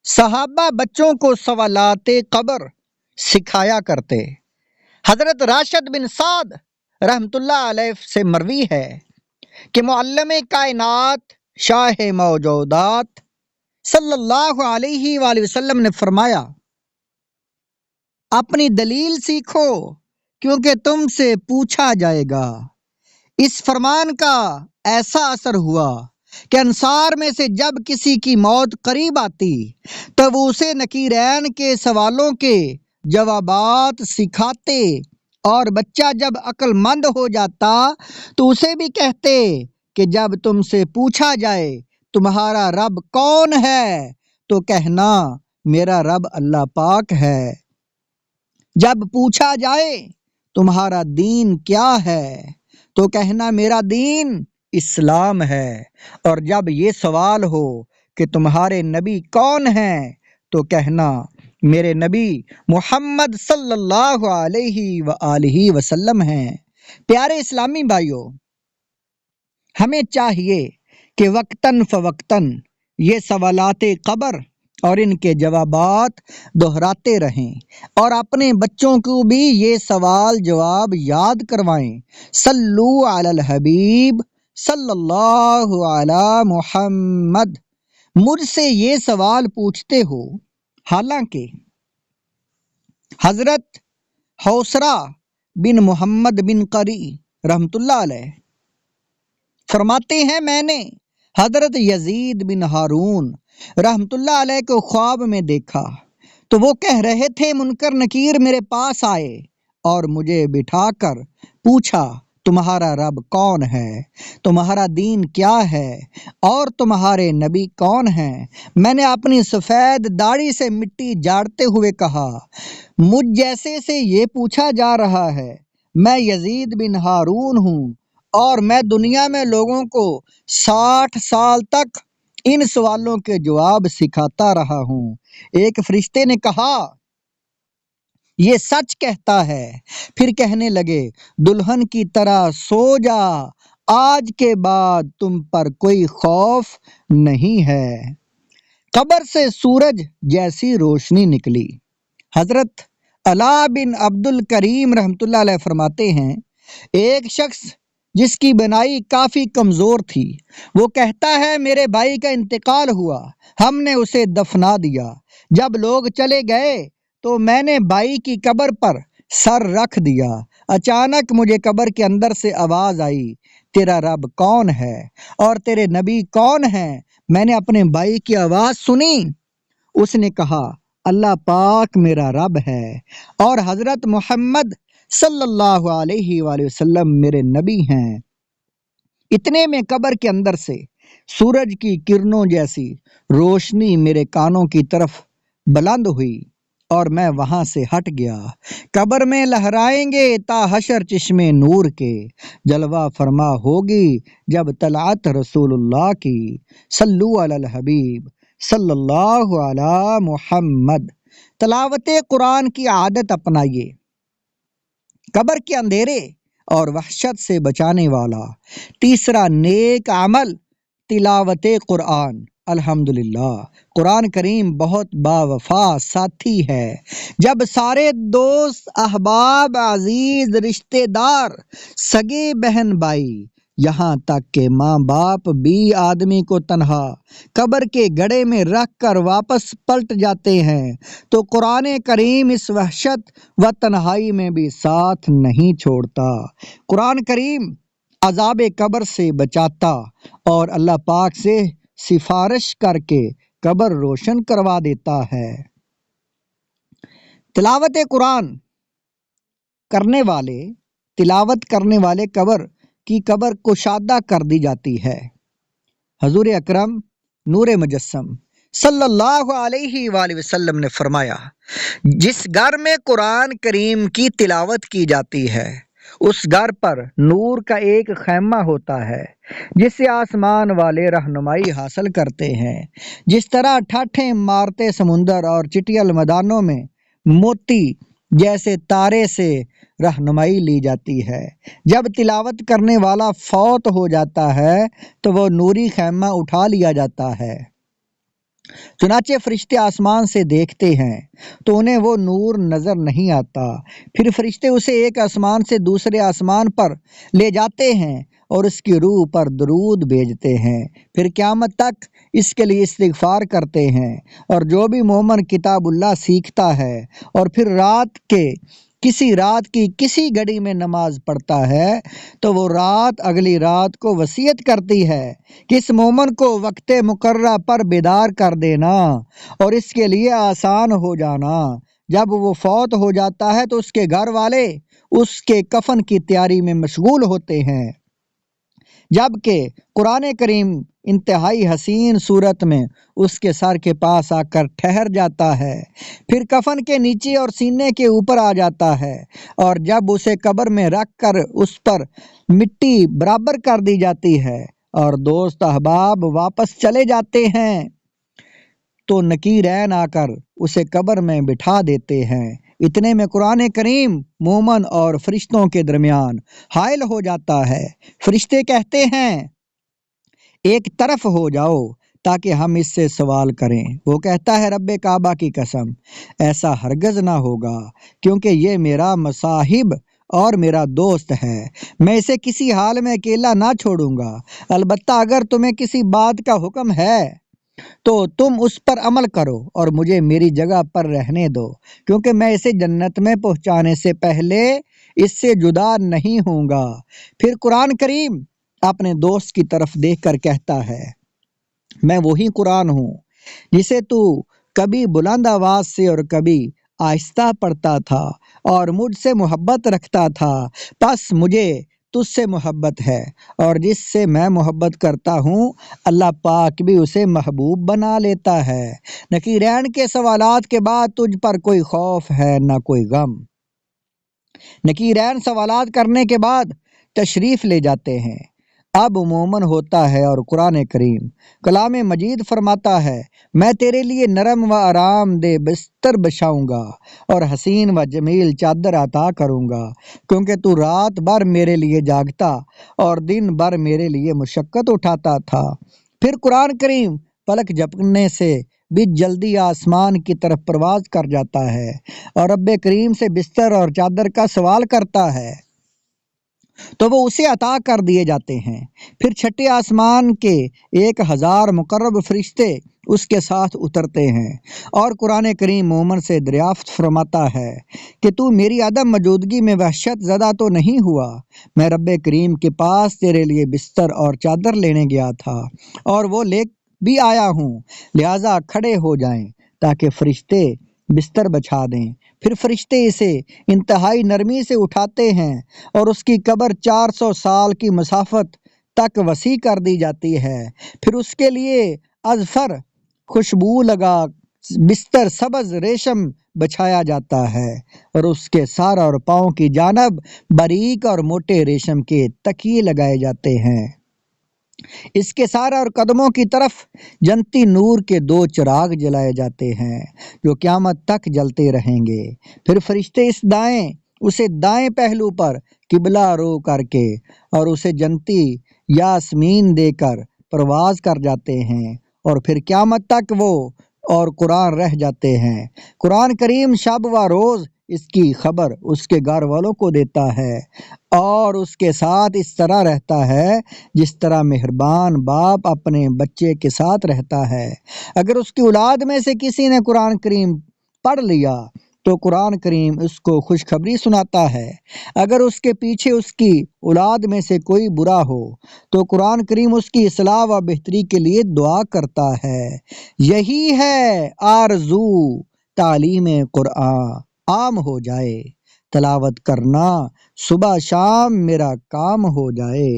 صحابہ بچوں کو سوالات قبر سکھایا کرتے۔ حضرت راشد بن سعد رحمت اللہ علیہ سے مروی ہے کہ معلم کائنات شاہ موجودات صلی اللہ علیہ وآلہ وسلم نے فرمایا، اپنی دلیل سیکھو کیونکہ تم سے پوچھا جائے گا۔ اس فرمان کا ایسا اثر ہوا کہ انصار میں سے جب کسی کی موت قریب آتی تو وہ اسے نکیرین کے سوالوں کے جوابات سکھاتے، اور بچہ جب عقل مند ہو جاتا تو اسے بھی کہتے کہ جب تم سے پوچھا جائے تمہارا رب کون ہے تو کہنا میرا رب اللہ پاک ہے۔ جب پوچھا جائے تمہارا دین کیا ہے تو کہنا میرا دین اسلام ہے، اور جب یہ سوال ہو کہ تمہارے نبی کون ہیں تو کہنا میرے نبی محمد صلی اللہ علیہ وآلہ وسلم ہیں۔ پیارے اسلامی بھائیوں، ہمیں چاہیے کہ وقتاً فوقتاً یہ سوالات قبر اور ان کے جوابات دہراتے رہیں اور اپنے بچوں کو بھی یہ سوال جواب یاد کروائیں۔ صلو علی الحبیب صلی اللہ علی محمد۔ مجھ سے یہ سوال پوچھتے ہو، حالانکہ حضرت حوصرہ بن محمد بن قری رحمت اللہ علیہ فرماتے ہیں، میں نے حضرت یزید بن ہارون رحمت اللہ علیہ کو خواب میں دیکھا تو وہ کہہ رہے تھے، منکر نکیر میرے پاس آئے اور مجھے بٹھا کر پوچھا، تمہارا رب کون ہے، تمہارا دین کیا ہے اور تمہارے نبی کون ہیں؟ میں نے اپنی سفید داڑھی سے مٹی جاڑتے ہوئے کہا، مجھ جیسے سے یہ پوچھا جا رہا ہے، میں یزید بن ہارون ہوں اور میں دنیا میں لوگوں کو 60 سال تک ان سوالوں کے جواب سکھاتا رہا ہوں۔ ایک فرشتے نے کہا، یہ سچ کہتا ہے۔ پھر کہنے لگے، دلہن کی طرح سو جا، آج کے بعد تم پر کوئی خوف نہیں ہے۔ قبر سے سورج جیسی روشنی نکلی۔ حضرت علا بن عبد الکریم رحمت اللہ علیہ فرماتے ہیں، ایک شخص جس کی بینائی کافی کمزور تھی، وہ کہتا ہے میرے بھائی کا انتقال ہوا، ہم نے اسے دفنا دیا، جب لوگ چلے گئے تو میں نے بھائی کی قبر پر سر رکھ دیا، اچانک مجھے قبر کے اندر سے آواز آئی، تیرا رب کون ہے اور تیرے نبی کون ہیں؟ میں نے اپنے بھائی کی آواز سنی، اس نے کہا اللہ پاک میرا رب ہے اور حضرت محمد صلی اللہ علیہ وآلہ وسلم میرے نبی ہیں۔ اتنے میں قبر کے اندر سے سورج کی کرنوں جیسی روشنی میرے کانوں کی طرف بلند ہوئی اور میں وہاں سے ہٹ گیا۔ قبر میں لہرائیں گے تا حشر چشمے نور کے، جلوہ فرما ہوگی جب طلعت رسول اللہ کی، صلو علی الحبیب صلی اللہ علی محمد۔ تلاوت قرآن کی عادت اپنائیے۔ قبر کے اندھیرے اور وحشت سے بچانے والا تیسرا نیک عمل تلاوت قرآن۔ الحمدللہ، قرآن کریم بہت باوفا ساتھی ہے۔ جب سارے دوست احباب عزیز رشتہ دار سگے بہن بھائی یہاں تک کہ ماں باپ بھی آدمی کو تنہا قبر کے گڑھے میں رکھ کر واپس پلٹ جاتے ہیں تو قرآن کریم اس وحشت و تنہائی میں بھی ساتھ نہیں چھوڑتا۔ قرآن کریم عذاب قبر سے بچاتا اور اللہ پاک سے سفارش کر کے قبر روشن کروا دیتا ہے۔ تلاوت قرآن تلاوت کرنے والے کی قبر کشادہ کر دی جاتی ہے۔ حضور اکرم نور مجسم صلی اللہ علیہ وآلہ وسلم نے فرمایا، جس گھر میں قرآن کریم کی تلاوت کی جاتی ہے اس گھر پر نور کا ایک خیمہ ہوتا ہے جس سے آسمان والے رہنمائی حاصل کرتے ہیں۔ جس طرح ٹھاٹھیں مارتے سمندر اور چٹیل میدانوں میں موتی جیسے تارے سے رہنمائی لی جاتی ہے، جب تلاوت کرنے والا فوت ہو جاتا ہے تو وہ نوری خیمہ اٹھا لیا جاتا ہے چنانچہ فرشتے آسمان سے دیکھتے ہیں تو انہیں وہ نور نظر نہیں آتا، پھر فرشتے اسے ایک آسمان سے دوسرے آسمان پر لے جاتے ہیں اور اس کی روح پر درود بھیجتے ہیں، پھر قیامت تک اس کے لیے استغفار کرتے ہیں۔ اور جو بھی مومن کتاب اللہ سیکھتا ہے اور پھر رات کی کسی گھڑی میں نماز پڑھتا ہے تو وہ رات اگلی رات کو وصیت کرتی ہے کہ اس مومن کو وقت مقررہ پر بیدار کر دینا اور اس کے لیے آسان ہو جانا۔ جب وہ فوت ہو جاتا ہے تو اس کے گھر والے اس کے کفن کی تیاری میں مشغول ہوتے ہیں، جبکہ قرآن کریم انتہائی حسین صورت میں اس کے سر کے پاس آ کر ٹھہر جاتا ہے، پھر کفن کے نیچے اور سینے کے اوپر آ جاتا ہے، اور جب اسے قبر میں رکھ کر اس پر مٹی برابر کر دی جاتی ہے اور دوست احباب واپس چلے جاتے ہیں تو نکیرین آ کر اسے قبر میں بٹھا دیتے ہیں۔ اتنے میں قرآن کریم مومن اور فرشتوں کے درمیان حائل ہو جاتا ہے۔ فرشتے کہتے ہیں ایک طرف ہو جاؤ تاکہ ہم اس سے سوال کریں۔ وہ کہتا ہے رب کعبہ کی قسم، ایسا ہرگز نہ ہوگا، کیونکہ یہ میرا مصاحب اور میرا دوست ہے، میں اسے کسی حال میں اکیلا نہ چھوڑوں گا، البتہ اگر تمہیں کسی بات کا حکم ہے تو تم اس پر عمل کرو اور مجھے میری جگہ پر رہنے دو، کیونکہ میں اسے جنت میں پہنچانے سے پہلے اس سے جدا نہیں ہوں گا۔ پھر قرآن کریم اپنے دوست کی طرف دیکھ کر کہتا ہے میں وہی قرآن ہوں جسے تو کبھی بلند آواز سے اور کبھی آہستہ پڑھتا تھا اور مجھ سے محبت رکھتا تھا، پس مجھے تجھ سے محبت ہے، اور جس سے میں محبت کرتا ہوں اللہ پاک بھی اسے محبوب بنا لیتا ہے۔ نکیرین کے سوالات کے بعد تجھ پر کوئی خوف ہے نہ کوئی غم۔ نکیرین سوالات کرنے کے بعد تشریف لے جاتے ہیں۔ اب مومن ہوتا ہے اور قرآن کریم کلام مجید فرماتا ہے میں تیرے لیے نرم و آرام دہ بستر بچھاؤں گا اور حسین و جمیل چادر عطا کروں گا، کیونکہ تو رات بھر میرے لیے جاگتا اور دن بھر میرے لیے مشقت اٹھاتا تھا۔ پھر قرآن کریم پلک جھپکنے سے بھی جلدی آسمان کی طرف پرواز کر جاتا ہے اور رب کریم سے بستر اور چادر کا سوال کرتا ہے تو وہ اسے عطا کر دیے جاتے ہیں۔ پھر چھٹے آسمان کے 1000 مقرب فرشتے اس کے ساتھ اترتے ہیں اور قرآن کریم مومن سے دریافت فرماتا ہے کہ تو میری عدم موجودگی میں وحشت زدہ تو نہیں ہوا؟ میں رب کریم کے پاس تیرے لیے بستر اور چادر لینے گیا تھا اور وہ لے بھی آیا ہوں، لہٰذا کھڑے ہو جائیں تاکہ فرشتے بستر بچھا دیں۔ پھر فرشتے اسے انتہائی نرمی سے اٹھاتے ہیں اور اس کی قبر 400 سال کی مسافت تک وسیع کر دی جاتی ہے، پھر اس کے لیے اذفر خوشبو لگا بستر سبز ریشم بچھایا جاتا ہے اور اس کے سر اور پاؤں کی جانب باریک اور موٹے ریشم کے تکیے لگائے جاتے ہیں، اس کے سر اور قدموں کی طرف جنتی نور کے 2 چراغ جلائے جاتے ہیں جو قیامت تک جلتے رہیں گے۔ پھر فرشتے اسے دائیں پہلو پر قبلہ رو کر کے اور اسے جنتی یاسمین دے کر پرواز کر جاتے ہیں، اور پھر قیامت تک وہ اور قرآن رہ جاتے ہیں۔ قرآن کریم شب و روز اس کی خبر اس کے گھر والوں کو دیتا ہے اور اس کے ساتھ اس طرح رہتا ہے جس طرح مہربان باپ اپنے بچے کے ساتھ رہتا ہے۔ اگر اس کی اولاد میں سے کسی نے قرآن کریم پڑھ لیا تو قرآن کریم اس کو خوشخبری سناتا ہے، اگر اس کے پیچھے اس کی اولاد میں سے کوئی برا ہو تو قرآن کریم اس کی اصلاح و بہتری کے لیے دعا کرتا ہے۔ یہی ہے آرزو تعلیم قرآن عام ہو جائے، تلاوت کرنا صبح شام میرا کام ہو جائے۔